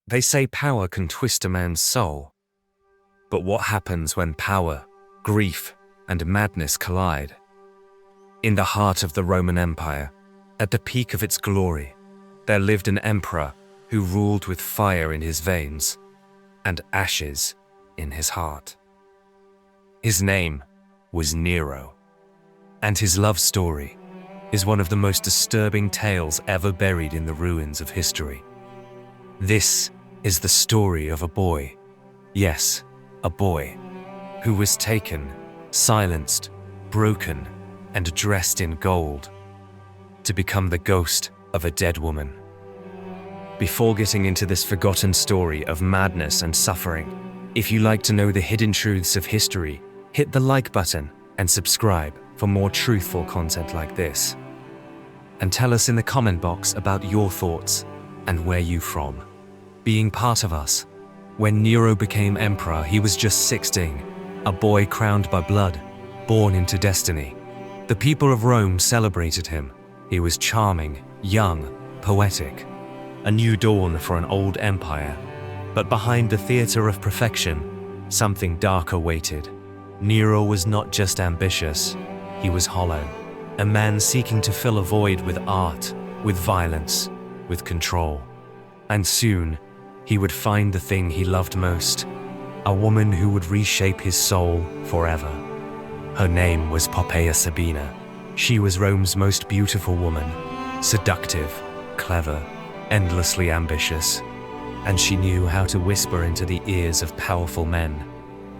They say power can twist a man's soul. But what happens when power, grief, and madness collide? In the heart of the Roman Empire, at the peak of its glory, there lived an emperor who ruled with fire in his veins and ashes in his heart. His name was Nero, and his love story is one of the most disturbing tales ever buried in the ruins of history. This is the story of a boy, yes, a boy, who was taken, silenced, broken, and dressed in gold to become the ghost of a dead woman. Before getting into this forgotten story of madness and suffering, if you like to know the hidden truths of history, hit the like button and subscribe for more truthful content like this. And tell us in the comment box about your thoughts and where you from. Being part of us. When Nero became emperor, he was just 16, a boy crowned by blood, born into destiny. The people of Rome celebrated him. He was charming, young, poetic. A new dawn for an old empire. But behind the theater of perfection, something darker waited. Nero was not just ambitious, he was hollow. A man seeking to fill a void with art, with violence, with control. And soon, he would find the thing he loved most, a woman who would reshape his soul forever. Her name was Poppaea Sabina. She was Rome's most beautiful woman, seductive, clever, endlessly ambitious, and she knew how to whisper into the ears of powerful men.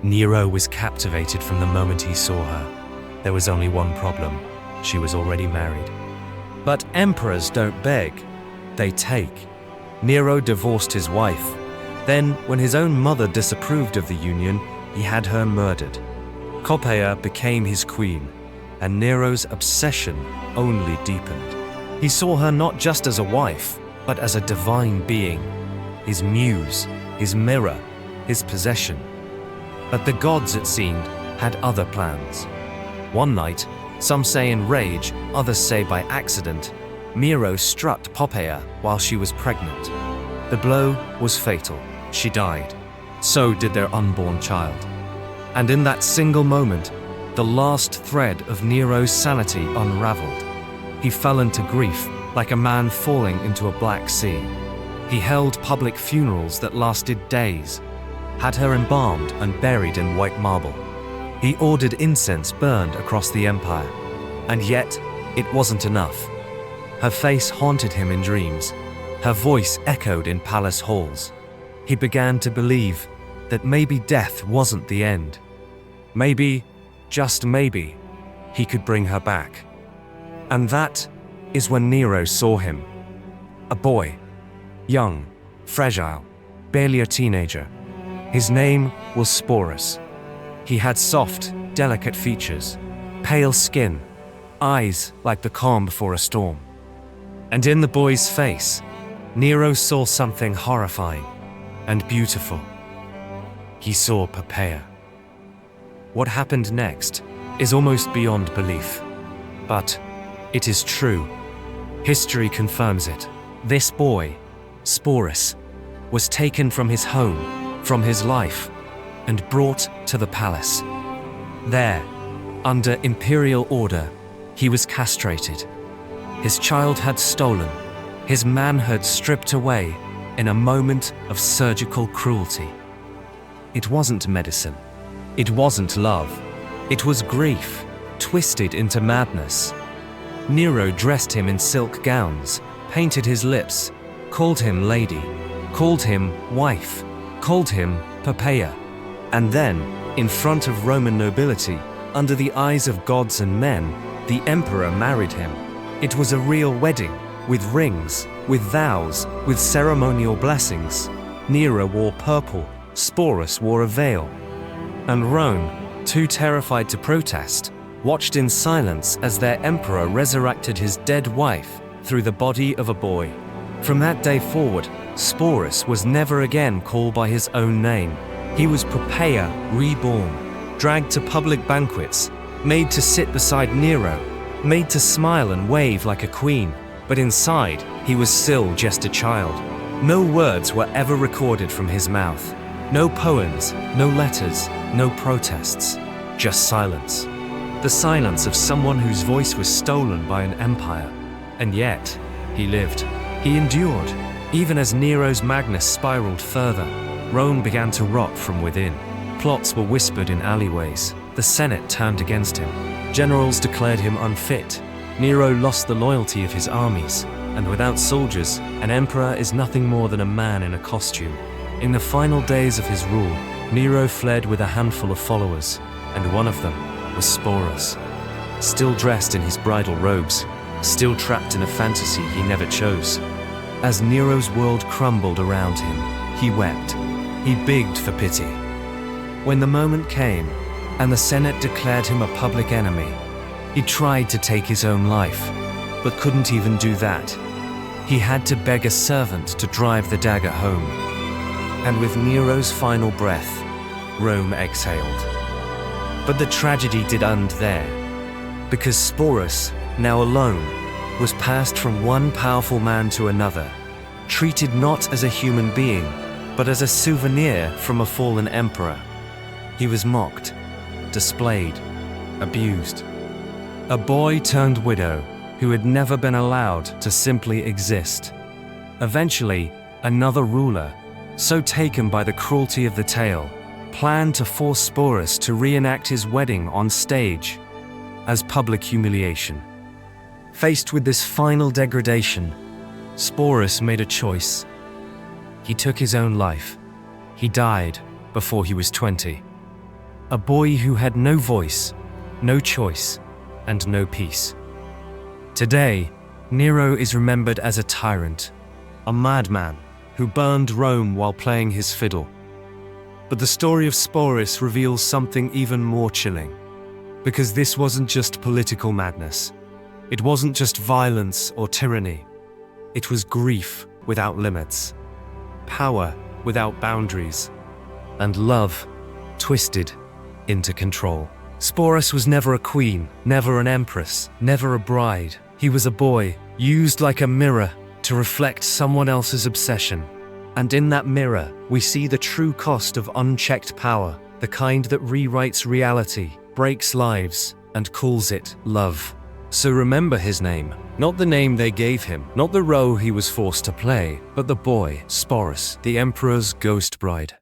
Nero was captivated from the moment he saw her. There was only one problem: she was already married. But emperors don't beg, they take. Nero divorced his wife. Then, when his own mother disapproved of the union, he had her murdered. Poppaea became his queen, and Nero's obsession only deepened. He saw her not just as a wife, but as a divine being, his muse, his mirror, his possession. But the gods, it seemed, had other plans. One night, some say in rage, others say by accident, Nero struck Poppaea while she was pregnant. The blow was fatal. She died. So did their unborn child. And in that single moment, the last thread of Nero's sanity unraveled. He fell into grief like a man falling into a black sea. He held public funerals that lasted days, had her embalmed and buried in white marble. He ordered incense burned across the empire. And yet, it wasn't enough. Her face haunted him in dreams. Her voice echoed in palace halls. He began to believe that maybe death wasn't the end. Maybe, just maybe, he could bring her back. And that is when Nero saw him. A boy, young, fragile, barely a teenager. His name was Sporus. He had soft, delicate features, pale skin, eyes like the calm before a storm. And in the boy's face, Nero saw something horrifying and beautiful. He saw Poppaea. What happened next is almost beyond belief. But it is true. History confirms it. This boy, Sporus, was taken from his home, from his life, and brought to the palace. There, under imperial order, he was castrated. His childhood stolen, his manhood stripped away in a moment of surgical cruelty. It wasn't medicine. It wasn't love. It was grief, twisted into madness. Nero dressed him in silk gowns, painted his lips, called him lady, called him wife, called him Poppaea. And then, in front of Roman nobility, under the eyes of gods and men, the emperor married him. It was a real wedding, with rings, with vows, with ceremonial blessings. Nero wore purple, Sporus wore a veil. And Rome, too terrified to protest, watched in silence as their emperor resurrected his dead wife through the body of a boy. From that day forward, Sporus was never again called by his own name. He was Poppaea reborn, dragged to public banquets, made to sit beside Nero, made to smile and wave like a queen, but inside, he was still just a child. No words were ever recorded from his mouth. No poems, no letters, no protests. Just silence. The silence of someone whose voice was stolen by an empire. And yet, he lived. He endured. Even as Nero's madness spiraled further, Rome began to rot from within. Plots were whispered in alleyways. The Senate turned against him. Generals declared him unfit. Nero lost the loyalty of his armies, and without soldiers, an emperor is nothing more than a man in a costume. In the final days of his rule, Nero fled with a handful of followers, and one of them was Sporus. Still dressed in his bridal robes, still trapped in a fantasy he never chose. As Nero's world crumbled around him, he wept. He begged for pity. When the moment came, and the Senate declared him a public enemy, he tried to take his own life, but couldn't even do that. He had to beg a servant to drive the dagger home. And with Nero's final breath, Rome exhaled. But the tragedy did end there, because Sporus, now alone, was passed from one powerful man to another, treated not as a human being, but as a souvenir from a fallen emperor. He was mocked, displayed, abused. A boy turned widow who had never been allowed to simply exist. Eventually, another ruler, so taken by the cruelty of the tale, planned to force Sporus to reenact his wedding on stage as public humiliation. Faced with this final degradation, Sporus made a choice. He took his own life. He died before he was 20. A boy who had no voice, no choice, and no peace. Today, Nero is remembered as a tyrant, a madman who burned Rome while playing his fiddle. But the story of Sporus reveals something even more chilling, because this wasn't just political madness. It wasn't just violence or tyranny. It was grief without limits, power without boundaries, and love twisted into control. Sporus was never a queen, never an empress, never a bride. He was a boy, used like a mirror to reflect someone else's obsession. And in that mirror, we see the true cost of unchecked power, the kind that rewrites reality, breaks lives, and calls it love. So remember his name, not the name they gave him, not the role he was forced to play, but the boy, Sporus, the emperor's ghost bride.